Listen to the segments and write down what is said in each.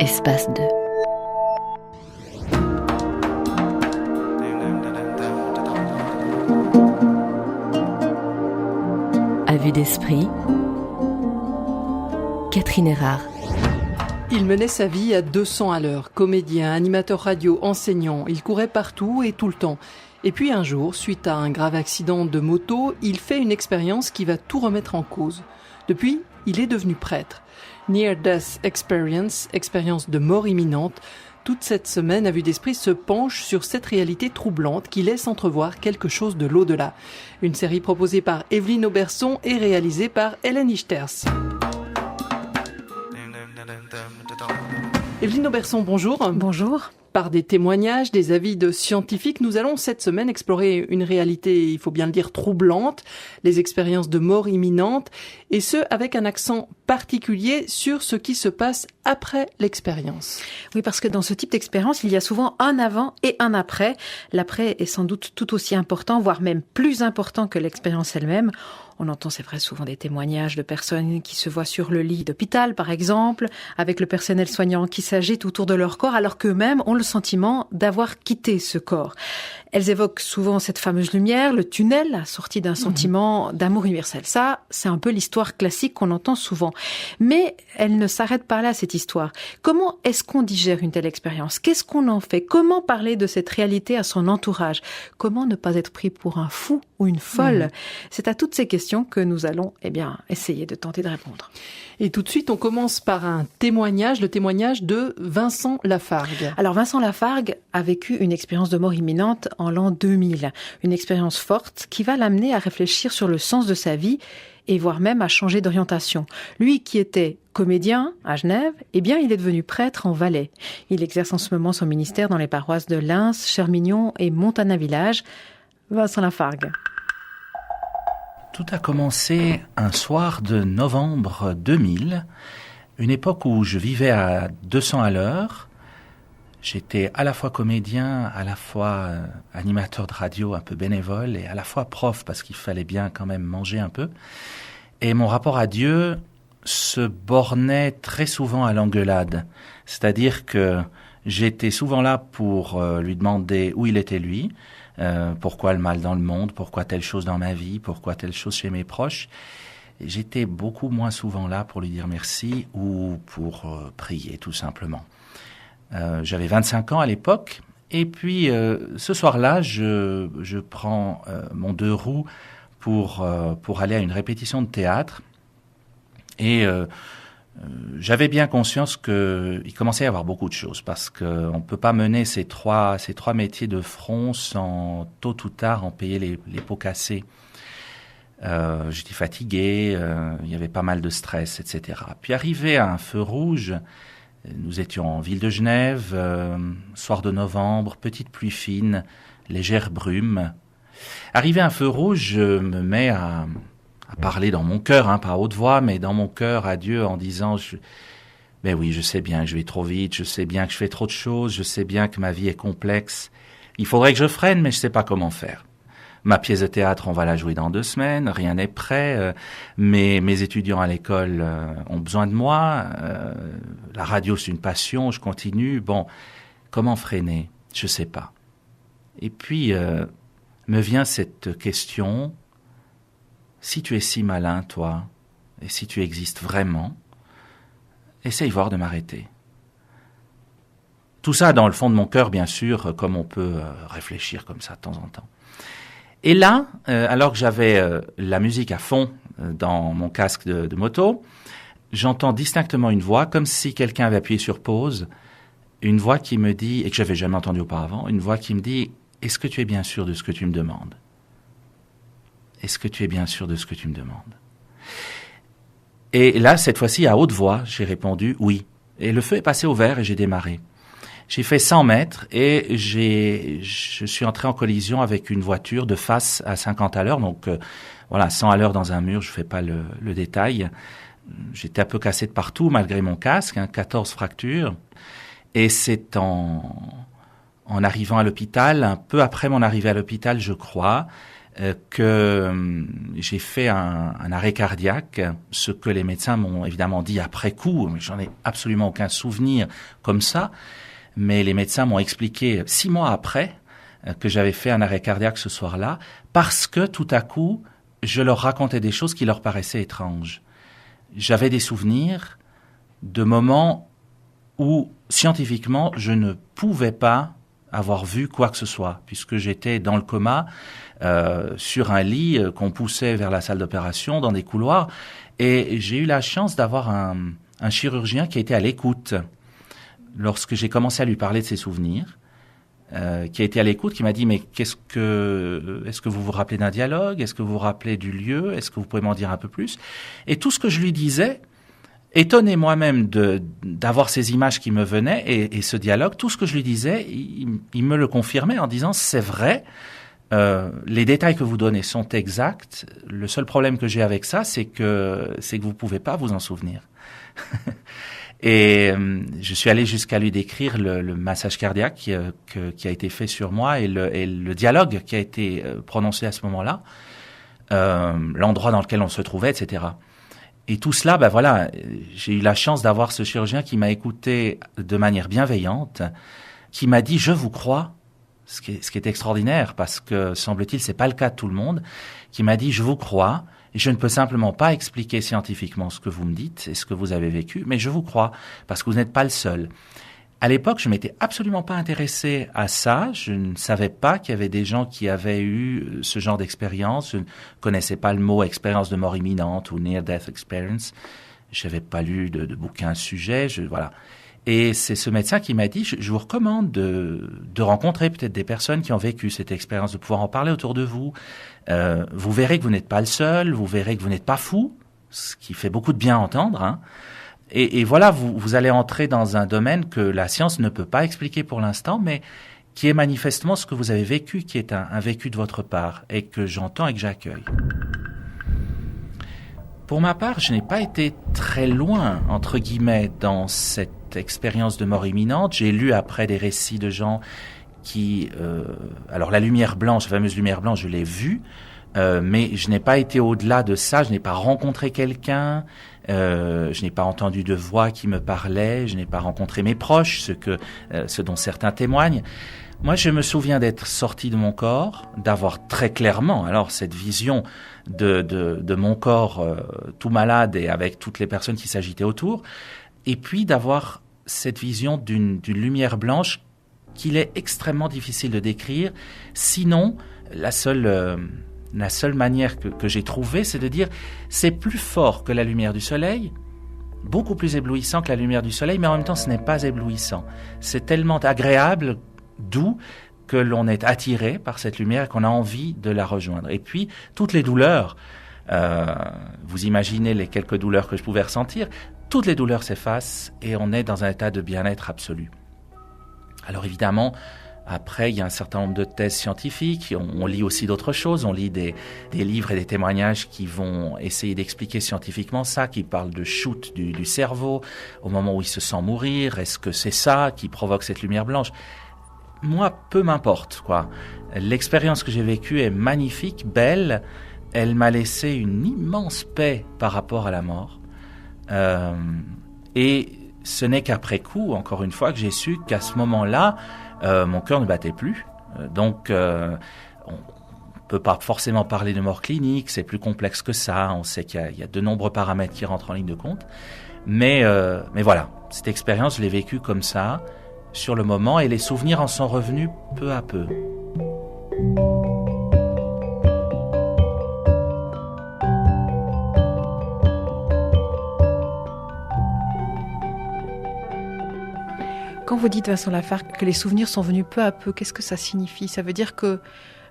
Espace 2. À vue d'esprit, Catherine Erard. Il menait sa vie à 200 à l'heure. Comédien, animateur radio, enseignant. Il courait partout et tout le temps. Et puis un jour, suite à un grave accident de moto, il fait une expérience qui va tout remettre en cause. Depuis, il est devenu prêtre. Near Death Experience, expérience de mort imminente. Toute cette semaine, à vue d'esprit se penche sur cette réalité troublante qui laisse entrevoir quelque chose de l'au-delà. Une série proposée par Evelyne Auberson et réalisée par Hélène Ichters. Evelyne Auberson, bonjour. Bonjour. Par des témoignages, des avis de scientifiques, nous allons cette semaine explorer une réalité, il faut bien le dire, troublante, les expériences de mort imminente, et ce, avec un accent particulier sur ce qui se passe après l'expérience. Oui, parce que dans ce type d'expérience, il y a souvent un avant et un après. L'après est sans doute tout aussi important, voire même plus important que l'expérience elle-même. On entend, c'est vrai, souvent des témoignages de personnes qui se voient sur le lit d'hôpital, par exemple, avec le personnel soignant qui s'agite autour de leur corps, alors qu'eux-mêmes ont le sentiment d'avoir quitté ce corps. Elles évoquent souvent cette fameuse lumière, le tunnel, assorti d'un sentiment d'amour universel. Ça, c'est un peu l'histoire classique qu'on entend souvent. Mais elle ne s'arrête pas là, cette histoire. Comment est-ce qu'on digère une telle expérience ? Qu'est-ce qu'on en fait ? Comment parler de cette réalité à son entourage ? Comment ne pas être pris pour un fou ou une folle ? C'est à toutes ces questions que nous allons, essayer de tenter de répondre. Et tout de suite, on commence par un témoignage, le témoignage de Vincent Lafargue. Alors, Vincent Lafargue a vécu une expérience de mort imminente en l'an 2000. Une expérience forte qui va l'amener à réfléchir sur le sens de sa vie et voire même à changer d'orientation. Lui qui était comédien à Genève, il est devenu prêtre en Valais. Il exerce en ce moment son ministère dans les paroisses de Lens, Chermignon et Montana-Village. Vincent Lafargue. Tout a commencé un soir de novembre 2000, une époque où je vivais à 200 à l'heure. J'étais à la fois comédien, à la fois animateur de radio un peu bénévole et à la fois prof parce qu'il fallait bien quand même manger un peu. Et mon rapport à Dieu se bornait très souvent à l'engueulade. C'est-à-dire que j'étais souvent là pour lui demander où il était lui, pourquoi le mal dans le monde, pourquoi telle chose dans ma vie, pourquoi telle chose chez mes proches. Et j'étais beaucoup moins souvent là pour lui dire merci ou pour prier tout simplement. J'avais 25 ans à l'époque et puis ce soir-là, je prends mon 2 roues pour aller à une répétition de théâtre et j'avais bien conscience qu'il commençait à y avoir beaucoup de choses parce qu'on ne peut pas mener ces trois métiers de front sans tôt ou tard en payer les pots cassés. J'étais fatigué, il y avait pas mal de stress, etc. Puis arrivé à un feu rouge, nous étions en ville de Genève, soir de novembre, petite pluie fine, légère brume. Arrivé à un feu rouge, je me mets à parler dans mon cœur, pas à haute voix, mais dans mon cœur à Dieu en disant ben oui, je sais bien que je vais trop vite, je sais bien que je fais trop de choses, je sais bien que ma vie est complexe. Il faudrait que je freine, mais je sais pas comment faire. Ma pièce de théâtre, on va la jouer dans 2 semaines, rien n'est prêt. Mes étudiants à l'école ont besoin de moi. La radio, c'est une passion, je continue. Bon, comment freiner ? Je sais pas. Et puis, me vient cette question, si tu es si malin, toi, et si tu existes vraiment, essaye voir de m'arrêter. Tout ça dans le fond de mon cœur, bien sûr, comme on peut réfléchir comme ça de temps en temps. Et là, alors que j'avais la musique à fond dans mon casque de moto, j'entends distinctement une voix, comme si quelqu'un avait appuyé sur pause, une voix qui me dit, et que j'avais jamais entendue auparavant, une voix qui me dit « Est-ce que tu es bien sûr de ce que tu me demandes ? Est-ce que tu es bien sûr de ce que tu me demandes ?» Et là, cette fois-ci, à haute voix, j'ai répondu « Oui ». Et le feu est passé au vert et j'ai démarré. J'ai fait 100 mètres et je suis entré en collision avec une voiture de face à 50 à l'heure. Donc, 100 à l'heure dans un mur, je fais pas le détail. J'étais un peu cassé de partout malgré mon casque, 14 fractures. Et c'est en arrivant à l'hôpital, un peu après mon arrivée à l'hôpital, je crois, que j'ai fait un arrêt cardiaque, ce que les médecins m'ont évidemment dit après coup, mais j'en ai absolument aucun souvenir comme ça, mais les médecins m'ont expliqué 6 mois après que j'avais fait un arrêt cardiaque ce soir-là, parce que tout à coup, je leur racontais des choses qui leur paraissaient étranges. J'avais des souvenirs de moments où, scientifiquement, je ne pouvais pas avoir vu quoi que ce soit, puisque j'étais dans le coma, sur un lit qu'on poussait vers la salle d'opération, dans des couloirs, et j'ai eu la chance d'avoir un chirurgien qui a été à l'écoute. Lorsque j'ai commencé à lui parler de ses souvenirs, qui a été à l'écoute, qui m'a dit « Mais est-ce que vous vous rappelez d'un dialogue? Est-ce que vous vous rappelez du lieu? Est-ce que vous pouvez m'en dire un peu plus ?» Et tout ce que je lui disais, étonné moi-même d'avoir ces images qui me venaient et ce dialogue, tout ce que je lui disais, il me le confirmait en disant « C'est vrai, les détails que vous donnez sont exacts. Le seul problème que j'ai avec ça, c'est que vous pouvez pas vous en souvenir. » Et je suis allé jusqu'à lui décrire le massage cardiaque qui a été fait sur moi et le dialogue qui a été prononcé à ce moment-là, l'endroit dans lequel on se trouvait, etc. Et tout cela, voilà, j'ai eu la chance d'avoir ce chirurgien qui m'a écouté de manière bienveillante, qui m'a dit « Je vous crois », ce qui est extraordinaire parce que, semble-t-il, c'est pas le cas de tout le monde, qui m'a dit « Je vous crois ». Et je ne peux simplement pas expliquer scientifiquement ce que vous me dites et ce que vous avez vécu, mais je vous crois, parce que vous n'êtes pas le seul. À l'époque, je m'étais absolument pas intéressé à ça. Je ne savais pas qu'il y avait des gens qui avaient eu ce genre d'expérience. Je ne connaissais pas le mot expérience de mort imminente ou near death experience. Je n'avais pas lu de bouquin à ce sujet. Voilà. Et c'est ce médecin qui m'a dit, je vous recommande de rencontrer peut-être des personnes qui ont vécu cette expérience, de pouvoir en parler autour de vous. Vous verrez que vous n'êtes pas le seul, vous verrez que vous n'êtes pas fou, ce qui fait beaucoup de bien à entendre. Hein. Et voilà, vous allez entrer dans un domaine que la science ne peut pas expliquer pour l'instant, mais qui est manifestement ce que vous avez vécu, qui est un vécu de votre part, et que j'entends et que j'accueille. Pour ma part, je n'ai pas été très loin, entre guillemets, dans cette expérience de mort imminente. J'ai lu après des récits de gens qui... alors la lumière blanche, la fameuse lumière blanche, je l'ai vue, mais je n'ai pas été au-delà de ça, je n'ai pas rencontré quelqu'un, je n'ai pas entendu de voix qui me parlait, je n'ai pas rencontré mes proches, ce dont certains témoignent. Moi, je me souviens d'être sorti de mon corps, d'avoir très clairement alors cette vision de mon corps tout malade et avec toutes les personnes qui s'agitaient autour, et puis d'avoir cette vision d'une lumière blanche qu'il est extrêmement difficile de décrire. Sinon, la seule manière que j'ai trouvée, c'est de dire c'est plus fort que la lumière du soleil, beaucoup plus éblouissant que la lumière du soleil, mais en même temps, ce n'est pas éblouissant. C'est tellement agréable, doux, que l'on est attiré par cette lumière et qu'on a envie de la rejoindre. Et puis, toutes les douleurs, vous imaginez les quelques douleurs que je pouvais ressentir, toutes les douleurs s'effacent et on est dans un état de bien-être absolu. Alors évidemment, après, il y a un certain nombre de thèses scientifiques, on lit aussi d'autres choses, on lit des livres et des témoignages qui vont essayer d'expliquer scientifiquement ça, qui parlent de shoot du cerveau, au moment où il se sent mourir, est-ce que c'est ça qui provoque cette lumière blanche ? Moi, peu m'importe, quoi. L'expérience que j'ai vécue est magnifique, belle, elle m'a laissé une immense paix par rapport à la mort. Et ce n'est qu'après coup, encore une fois, que j'ai su qu'à ce moment-là, mon cœur ne battait plus. Donc, on peut pas forcément parler de mort clinique, c'est plus complexe que ça. On sait qu'il y a de nombreux paramètres qui rentrent en ligne de compte. Mais voilà, cette expérience, je l'ai vécue comme ça, sur le moment, et les souvenirs en sont revenus peu à peu. Quand vous dites, Vincent Lafargue, que les souvenirs sont venus peu à peu, qu'est-ce que ça signifie ? Ça veut dire que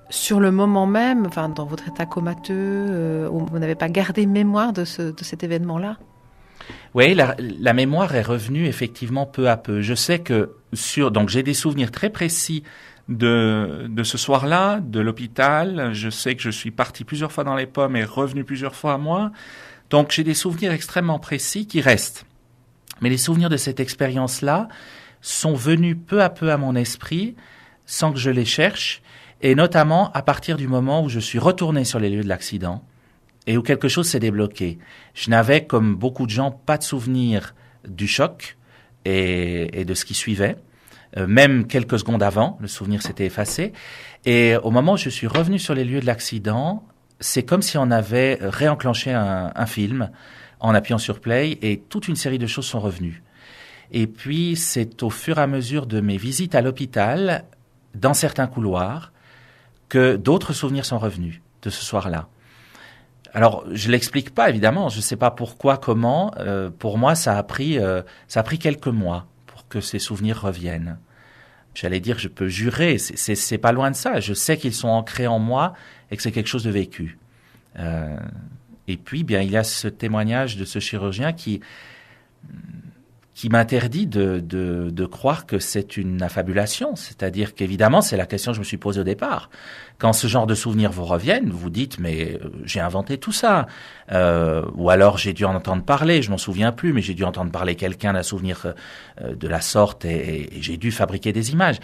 sur le moment même, enfin, dans votre état comateux, vous n'avez pas gardé mémoire de cet événement-là ? Oui, la mémoire est revenue effectivement peu à peu. Je sais que donc j'ai des souvenirs très précis de ce soir-là, de l'hôpital. Je sais que je suis parti plusieurs fois dans les pommes et revenu plusieurs fois à moi. Donc j'ai des souvenirs extrêmement précis qui restent. Mais les souvenirs de cette expérience-là sont venus peu à peu à mon esprit, sans que je les cherche. Et notamment à partir du moment où je suis retourné sur les lieux de l'accident et où quelque chose s'est débloqué. Je n'avais, comme beaucoup de gens, pas de souvenir du choc et de ce qui suivait. Même quelques secondes avant, le souvenir s'était effacé. Et au moment où je suis revenu sur les lieux de l'accident, c'est comme si on avait réenclenché un film en appuyant sur play et toute une série de choses sont revenues. Et puis, c'est au fur et à mesure de mes visites à l'hôpital, dans certains couloirs, que d'autres souvenirs sont revenus de ce soir-là. Alors, je l'explique pas, évidemment. Je sais pas pourquoi, comment. Pour moi, ça a pris quelques mois pour que ces souvenirs reviennent. J'allais dire, je peux jurer, c'est pas loin de ça. Je sais qu'ils sont ancrés en moi et que c'est quelque chose de vécu. Et puis, bien, il y a ce témoignage de ce chirurgien qui m'interdit de croire que c'est une affabulation. C'est-à-dire qu'évidemment, c'est la question que je me suis posée au départ. Quand ce genre de souvenirs vous reviennent, vous dites, mais j'ai inventé tout ça. Ou alors, j'ai dû en entendre parler, je m'en souviens plus, mais j'ai dû entendre parler quelqu'un d'un souvenir de la sorte et j'ai dû fabriquer des images.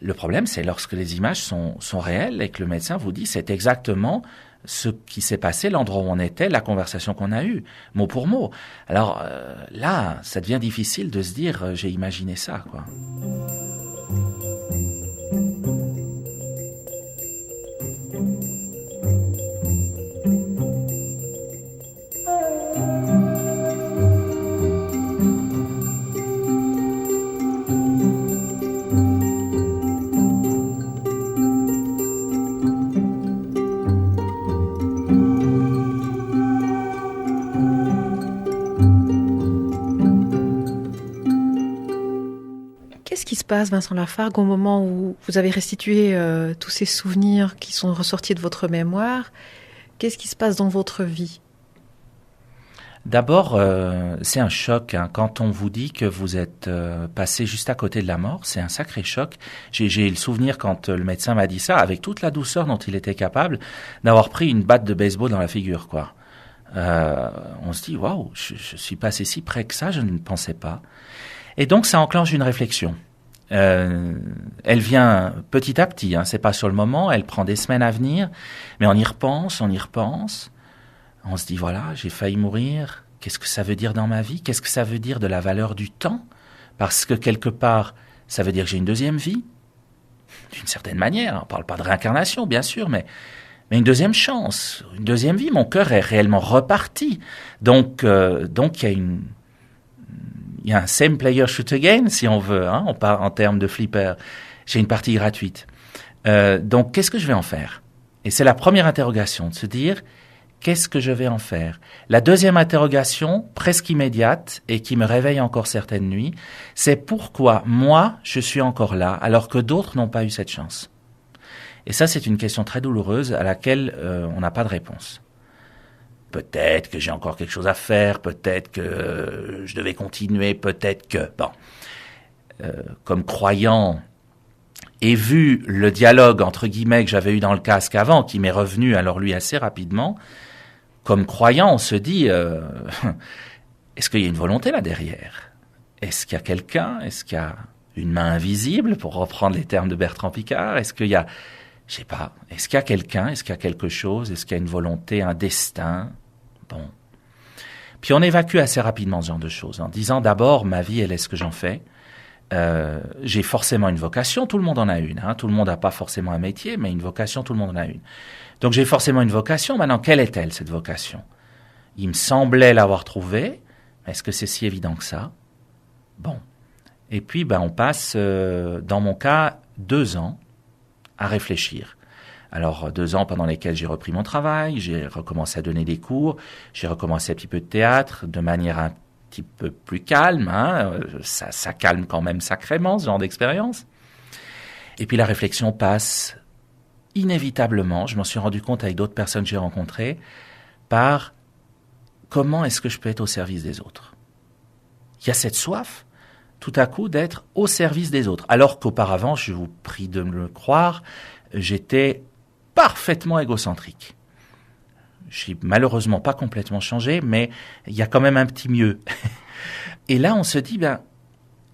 Le problème, c'est lorsque les images sont réelles et que le médecin vous dit, c'est exactement ce qui s'est passé, l'endroit où on était, la conversation qu'on a eue, mot pour mot. Alors là, ça devient difficile de se dire j'ai imaginé ça, quoi. Qu'est-ce qui se passe, Vincent Lafargue, au moment où vous avez restitué tous ces souvenirs qui sont ressortis de votre mémoire? Qu'est-ce qui se passe dans votre vie? D'abord, c'est un choc. Quand on vous dit que vous êtes passé juste à côté de la mort, c'est un sacré choc. J'ai le souvenir, quand le médecin m'a dit ça, avec toute la douceur dont il était capable, d'avoir pris une batte de baseball dans la figure, quoi. On se dit, waouh, je suis passé si près que ça, je ne pensais pas. Et donc, ça enclenche une réflexion. Elle vient petit à petit, c'est pas sur le moment, elle prend des semaines à venir, mais on y repense, on se dit voilà, j'ai failli mourir, qu'est-ce que ça veut dire dans ma vie, qu'est-ce que ça veut dire de la valeur du temps, parce que quelque part, ça veut dire que j'ai une deuxième vie, d'une certaine manière, on parle pas de réincarnation bien sûr, mais une deuxième chance, une deuxième vie, mon cœur est réellement reparti, donc il y a un same player shoot again, si on veut, on parle en termes de flipper. J'ai une partie gratuite. Donc, qu'est-ce que je vais en faire? Et c'est la première interrogation, de se dire, qu'est-ce que je vais en faire? La deuxième interrogation, presque immédiate, et qui me réveille encore certaines nuits, c'est pourquoi moi, je suis encore là, alors que d'autres n'ont pas eu cette chance. Et ça, c'est une question très douloureuse à laquelle on n'a pas de réponse. Peut-être que j'ai encore quelque chose à faire, peut-être que je devais continuer, peut-être que... Bon, comme croyant, et vu le dialogue, entre guillemets, que j'avais eu dans le casque avant, qui m'est revenu alors lui assez rapidement, comme croyant, on se dit, est-ce qu'il y a une volonté là derrière? Est-ce qu'il y a quelqu'un? Est-ce qu'il y a une main invisible, pour reprendre les termes de Bertrand Piccard? Est-ce qu'il y a... Je sais pas. Est-ce qu'il y a quelqu'un? Est-ce qu'il y a quelque chose? Est-ce qu'il y a une volonté, un destin? Bon. Puis on évacue assez rapidement ce genre de choses, en disant d'abord, ma vie, elle est ce que j'en fais. J'ai forcément une vocation, tout le monde en a une. Tout le monde n'a pas forcément un métier, mais une vocation, tout le monde en a une. Donc j'ai forcément une vocation. Maintenant, quelle est-elle, cette vocation? Il me semblait l'avoir trouvée. Est-ce que c'est si évident que ça? Bon. Et puis, on passe, dans mon cas, 2 ans à réfléchir. Alors, 2 ans pendant lesquels j'ai repris mon travail, j'ai recommencé à donner des cours, j'ai recommencé un petit peu de théâtre de manière un petit peu plus calme, ça calme quand même sacrément ce genre d'expérience. Et puis la réflexion passe inévitablement, je m'en suis rendu compte avec d'autres personnes que j'ai rencontrées, par comment est-ce que je peux être au service des autres. Il y a cette soif, tout à coup, d'être au service des autres. Alors qu'auparavant, je vous prie de me le croire, j'étais parfaitement égocentrique. J'ai malheureusement pas complètement changé, mais il y a quand même un petit mieux. Et là, on se dit,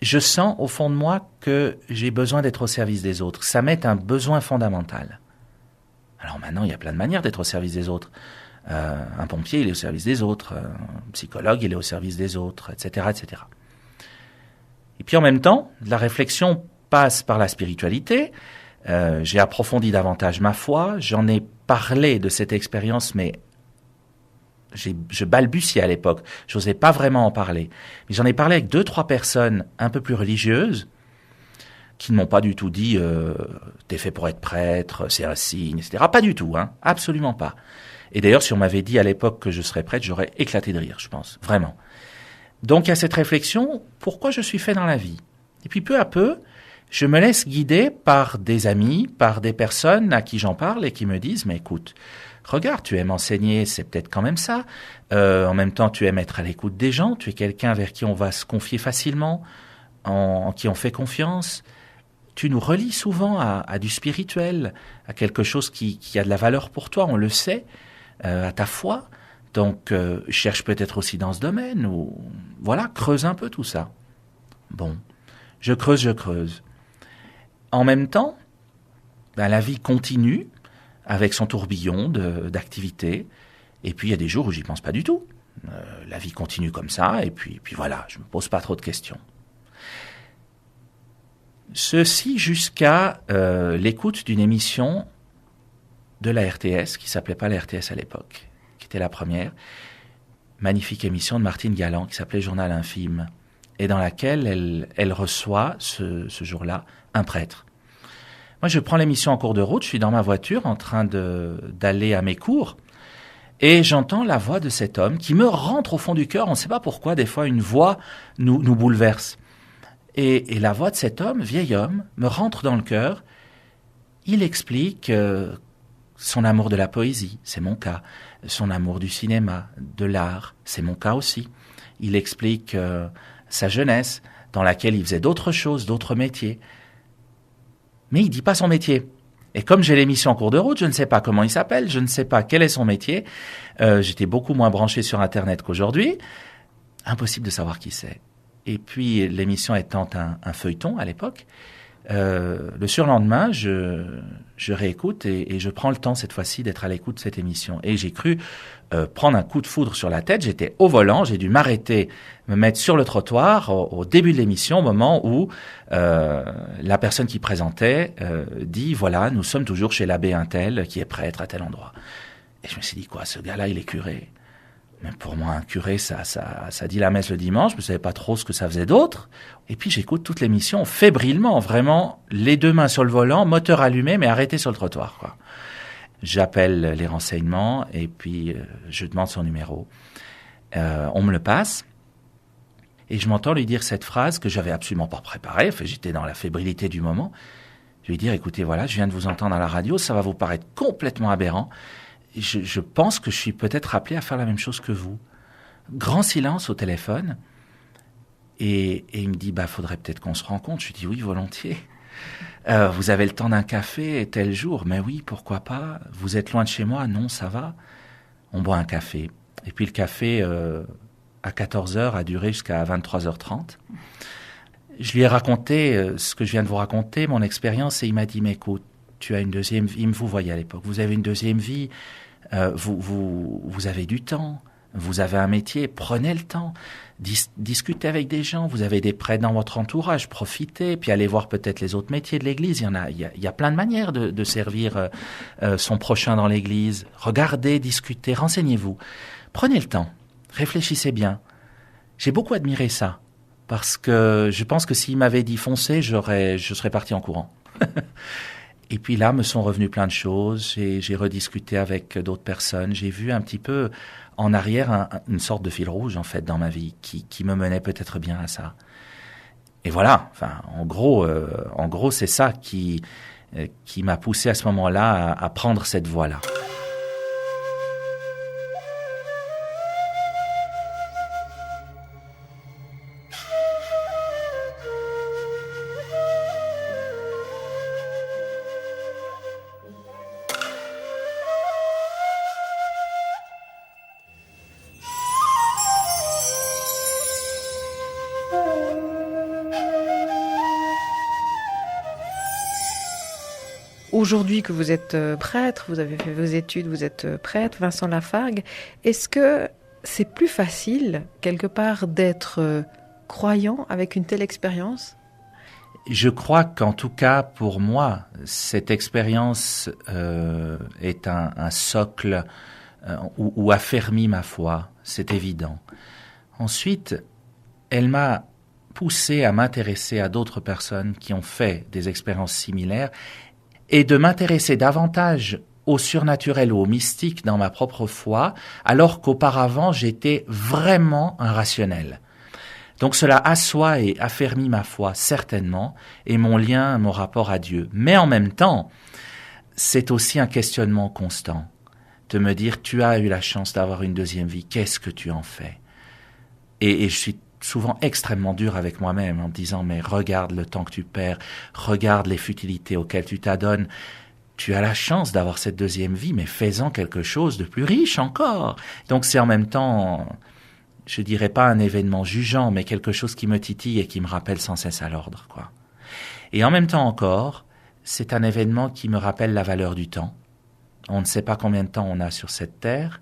je sens au fond de moi que j'ai besoin d'être au service des autres. Ça m'est un besoin fondamental. Alors maintenant, il y a plein de manières d'être au service des autres. Un pompier, il est au service des autres. Un psychologue, il est au service des autres, etc., etc. Et puis en même temps, la réflexion passe par la spiritualité. J'ai approfondi davantage ma foi. J'en ai parlé de cette expérience, mais je balbutiais à l'époque. J'osais pas vraiment en parler. Mais j'en ai parlé avec 2-3 personnes un peu plus religieuses qui ne m'ont pas du tout dit t'es fait pour être prêtre, c'est un signe, etc. Pas du tout, hein, absolument pas. Et d'ailleurs, si on m'avait dit à l'époque que je serais prêtre, j'aurais éclaté de rire, je pense, vraiment. Donc il y a cette réflexion, pourquoi je suis fait dans la vie? Et puis peu à peu, je me laisse guider par des amis, par des personnes à qui j'en parle et qui me disent, mais écoute, regarde, tu aimes enseigner, c'est peut-être quand même ça. En même temps, tu aimes être à l'écoute des gens, tu es quelqu'un vers qui on va se confier facilement, en qui on fait confiance. Tu nous relis souvent à du spirituel, à quelque chose qui a de la valeur pour toi, on le sait, à ta foi. Donc, cherche peut-être aussi dans ce domaine, ou voilà, creuse un peu tout ça. Bon, je creuse. En même temps, la vie continue avec son tourbillon d'activités. Et puis, il y a des jours où j'y pense pas du tout. La vie continue comme ça, et puis voilà, je me pose pas trop de questions. Ceci jusqu'à l'écoute d'une émission de la RTS, qui s'appelait pas la RTS à l'époque, qui était la première. Magnifique émission de Martine Galland, qui s'appelait Journal infime, et dans laquelle elle reçoit, ce jour-là, un prêtre. Moi, je prends l'émission en cours de route, je suis dans ma voiture en train d'aller à mes cours, et j'entends la voix de cet homme qui me rentre au fond du cœur. On ne sait pas pourquoi, des fois, une voix nous bouleverse. Et la voix de cet homme, vieil homme, me rentre dans le cœur. Il explique son amour de la poésie, c'est mon cas. Son amour du cinéma, de l'art, c'est mon cas aussi. Il explique sa jeunesse, dans laquelle il faisait d'autres choses, d'autres métiers. Mais il dit pas son métier. Et comme j'ai l'émission en cours de route, je ne sais pas comment il s'appelle, je ne sais pas quel est son métier. J'étais beaucoup moins branché sur Internet qu'aujourd'hui. Impossible de savoir qui c'est. Et puis, l'émission étant un feuilleton à l'époque, le surlendemain, je réécoute et je prends le temps cette fois-ci d'être à l'écoute de cette émission. Et j'ai cru prendre un coup de foudre sur la tête. J'étais au volant, j'ai dû m'arrêter, me mettre sur le trottoir au début de l'émission, au moment où la personne qui présentait dit « Voilà, nous sommes toujours chez l'abbé Untel qui est prêtre à tel endroit. » Et je me suis dit « Quoi, ce gars-là, il est curé ?» Mais pour moi, un curé, ça dit la messe le dimanche, je ne savais pas trop ce que ça faisait d'autre. Et puis j'écoute toute l'émission fébrilement, vraiment, les 2 mains sur le volant, moteur allumé, mais arrêté sur le trottoir, quoi. J'appelle les renseignements et puis je demande son numéro. On me le passe et je m'entends lui dire cette phrase que j'avais absolument pas préparée. Enfin, j'étais dans la fébrilité du moment. Je lui dis, écoutez, voilà, je viens de vous entendre à la radio, ça va vous paraître complètement aberrant. Je pense que je suis peut-être appelé à faire la même chose que vous. Grand silence au téléphone. Et il me dit, faudrait peut-être qu'on se rencontre. Je lui dis, oui, volontiers. Vous avez le temps d'un café tel jour? Mais oui, pourquoi pas? Vous êtes loin de chez moi? Non, ça va. On boit un café. Et puis le café, à 14h, a duré jusqu'à 23h30. Je lui ai raconté ce que je viens de vous raconter, mon expérience, et il m'a dit, mais écoute, tu as une deuxième vie. Il me vous voyait à l'époque. Vous avez une deuxième vie. Vous avez du temps, vous avez un métier, prenez le temps, discutez avec des gens, vous avez des prêtres dans votre entourage, profitez, puis allez voir peut-être les autres métiers de l'Église. Il y a plein de manières de servir son prochain dans l'Église. Regardez, discutez, renseignez-vous. Prenez le temps, réfléchissez bien. J'ai beaucoup admiré ça, parce que je pense que s'il m'avait dit foncez, je serais parti en courant. Et puis là, me sont revenues plein de choses. J'ai rediscuté avec d'autres personnes. J'ai vu un petit peu en arrière une sorte de fil rouge, en fait, dans ma vie, qui me menait peut-être bien à ça. Et voilà. Enfin, en gros, c'est ça qui m'a poussé à ce moment-là à prendre cette voie-là. aujourd'hui que vous êtes prêtre, vous avez fait vos études, vous êtes prêtre, Vincent Lafargue, est-ce que c'est plus facile, quelque part, d'être croyant avec une telle expérience ? Je crois qu'en tout cas, pour moi, cette expérience est un socle où affermit ma foi, c'est évident. Ensuite, elle m'a poussé à m'intéresser à d'autres personnes qui ont fait des expériences similaires et de m'intéresser davantage au surnaturel ou au mystique dans ma propre foi, alors qu'auparavant, j'étais vraiment un rationnel. Donc cela assoit et affermit ma foi, certainement, et mon lien, mon rapport à Dieu. Mais en même temps, c'est aussi un questionnement constant. De me dire, tu as eu la chance d'avoir une deuxième vie, qu'est-ce que tu en fais ? Et je suis souvent extrêmement dur avec moi-même en me disant, mais regarde le temps que tu perds, regarde les futilités auxquelles tu t'adonnes. Tu as la chance d'avoir cette deuxième vie, mais fais-en quelque chose de plus riche encore. Donc c'est en même temps, je dirais pas un événement jugeant, mais quelque chose qui me titille et qui me rappelle sans cesse à l'ordre, quoi. Et en même temps encore, c'est un événement qui me rappelle la valeur du temps. On ne sait pas combien de temps on a sur cette terre.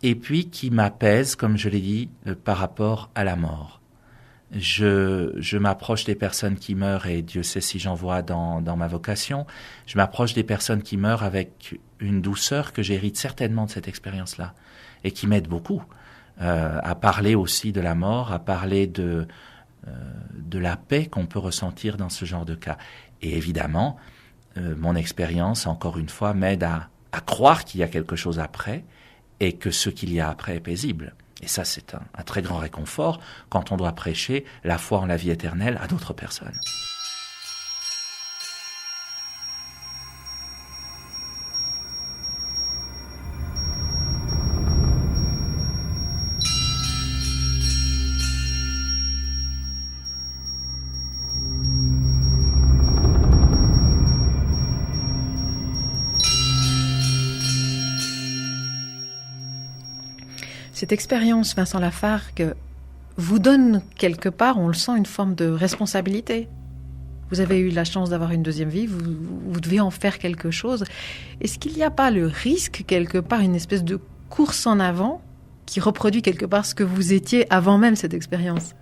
Et puis qui m'apaise, comme je l'ai dit, par rapport à la mort. Je m'approche des personnes qui meurent, et Dieu sait si j'en vois dans ma vocation. Je m'approche des personnes qui meurent avec une douceur que j'hérite certainement de cette expérience-là, et qui m'aide beaucoup à parler aussi de la mort, à parler de la paix qu'on peut ressentir dans ce genre de cas. Et évidemment, mon expérience, encore une fois, m'aide à croire qu'il y a quelque chose après, et que ce qu'il y a après est paisible. Et ça, c'est un très grand réconfort quand on doit prêcher la foi en la vie éternelle à d'autres personnes. Cette expérience, Vincent Lafargue, vous donne quelque part, on le sent, une forme de responsabilité. Vous avez eu la chance d'avoir une deuxième vie, vous devez en faire quelque chose. Est-ce qu'il n'y a pas le risque, quelque part, une espèce de course en avant qui reproduit quelque part ce que vous étiez avant même cette expérience ?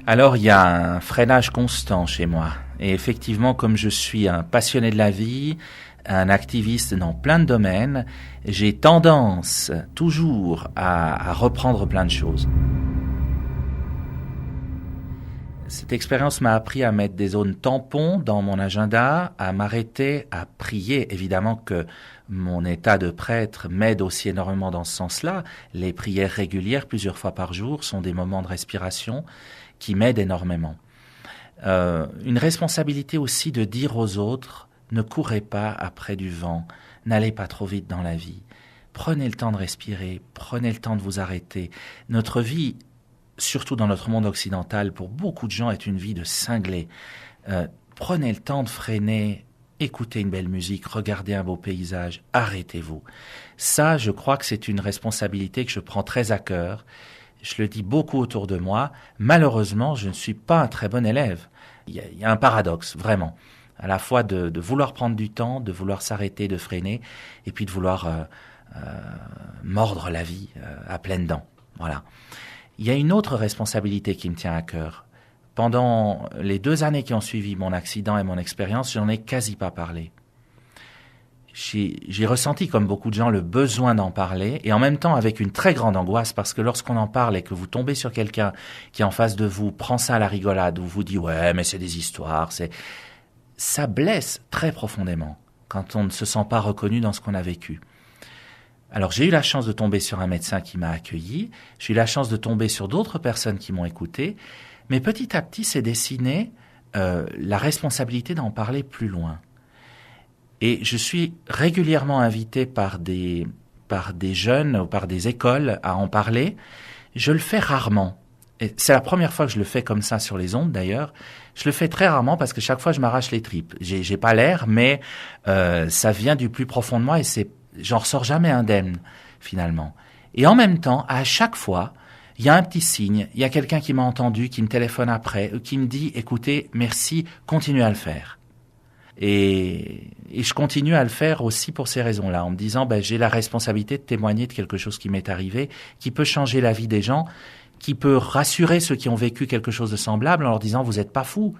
Alors, il y a un freinage constant chez moi. Et effectivement, comme je suis un passionné de la vie, un activiste dans plein de domaines, j'ai tendance toujours à reprendre plein de choses. Cette expérience m'a appris à mettre des zones tampons dans mon agenda, à m'arrêter, à prier. Évidemment que mon état de prêtre m'aide aussi énormément dans ce sens-là. Les prières régulières, plusieurs fois par jour, sont des moments de respiration qui m'aident énormément. Une responsabilité aussi de dire aux autres: ne courez pas après du vent, n'allez pas trop vite dans la vie. Prenez le temps de respirer, prenez le temps de vous arrêter. Notre vie, surtout dans notre monde occidental, pour beaucoup de gens, est une vie de cinglés. Prenez le temps de freiner, écoutez une belle musique, regardez un beau paysage, arrêtez-vous. Ça, je crois que c'est une responsabilité que je prends très à cœur. Je le dis beaucoup autour de moi. Malheureusement, je ne suis pas un très bon élève. Il y a un paradoxe, vraiment. À la fois de vouloir prendre du temps, de vouloir s'arrêter, de freiner, et puis de vouloir mordre la vie à pleines dents. Voilà. Il y a une autre responsabilité qui me tient à cœur. Pendant les 2 années qui ont suivi mon accident et mon expérience, j'en ai quasi pas parlé. J'ai ressenti, comme beaucoup de gens, le besoin d'en parler, et en même temps avec une très grande angoisse, parce que lorsqu'on en parle et que vous tombez sur quelqu'un qui, en face de vous, prend ça à la rigolade, ou vous dit « ouais, mais c'est des histoires », ça blesse très profondément quand on ne se sent pas reconnu dans ce qu'on a vécu. Alors j'ai eu la chance de tomber sur un médecin qui m'a accueilli, j'ai eu la chance de tomber sur d'autres personnes qui m'ont écouté, mais petit à petit s'est dessinée la responsabilité d'en parler plus loin. Et je suis régulièrement invité par des jeunes ou par des écoles à en parler. Je le fais rarement. Et c'est la première fois que je le fais comme ça sur les ondes d'ailleurs. Je le fais très rarement parce que chaque fois je m'arrache les tripes. J'ai pas l'air, mais ça vient du plus profond de moi et j'en ressors jamais indemne finalement. Et en même temps, à chaque fois, il y a un petit signe, il y a quelqu'un qui m'a entendu, qui me téléphone après, qui me dit « écoutez, merci, continuez à le faire ». Et je continue à le faire aussi pour ces raisons-là, en me disant j'ai la responsabilité de témoigner de quelque chose qui m'est arrivé, qui peut changer la vie des gens, qui peut rassurer ceux qui ont vécu quelque chose de semblable en leur disant vous n'êtes pas fous,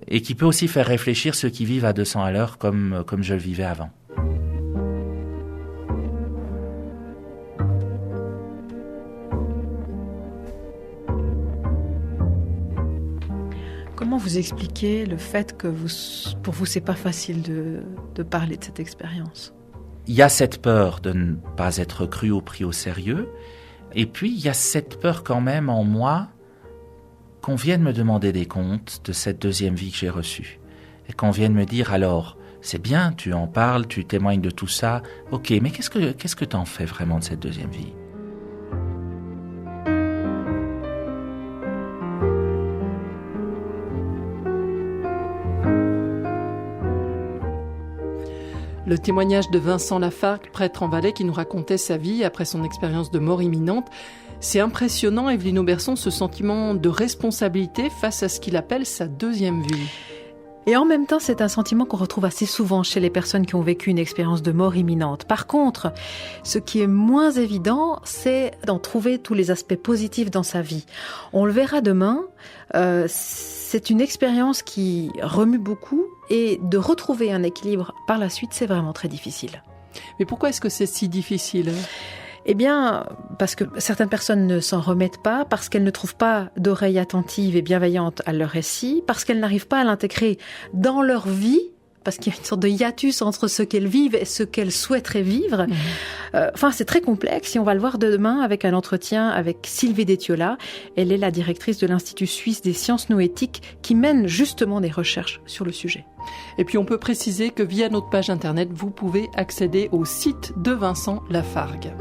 et qui peut aussi faire réfléchir ceux qui vivent à 200 à l'heure comme je le vivais avant. Comment vous expliquez le fait que pour vous, c'est pas facile de parler de cette expérience ? Il y a cette peur de ne pas être cru ou pris au sérieux. Et puis, il y a cette peur quand même en moi qu'on vienne me demander des comptes de cette deuxième vie que j'ai reçue. Et qu'on vienne me dire, alors, c'est bien, tu en parles, tu témoignes de tout ça. Ok, mais qu'est-ce que t'en fais vraiment de cette deuxième vie ? Le témoignage de Vincent Lafargue, prêtre en Valais, qui nous racontait sa vie après son expérience de mort imminente. C'est impressionnant, Evelyne Auberson, ce sentiment de responsabilité face à ce qu'il appelle sa deuxième vie. Et en même temps, c'est un sentiment qu'on retrouve assez souvent chez les personnes qui ont vécu une expérience de mort imminente. Par contre, ce qui est moins évident, c'est d'en trouver tous les aspects positifs dans sa vie. On le verra demain, c'est une expérience qui remue beaucoup et de retrouver un équilibre par la suite, c'est vraiment très difficile. Mais pourquoi est-ce que c'est si difficile ? Eh bien, parce que certaines personnes ne s'en remettent pas, parce qu'elles ne trouvent pas d'oreilles attentives et bienveillantes à leur récit, parce qu'elles n'arrivent pas à l'intégrer dans leur vie, parce qu'il y a une sorte de hiatus entre ce qu'elles vivent et ce qu'elles souhaiteraient vivre. C'est très complexe et on va le voir demain avec un entretien avec Sylvie Détiola. Elle est la directrice de l'Institut suisse des sciences noétiques qui mène justement des recherches sur le sujet. Et puis on peut préciser que via notre page internet, vous pouvez accéder au site de Vincent Lafargue.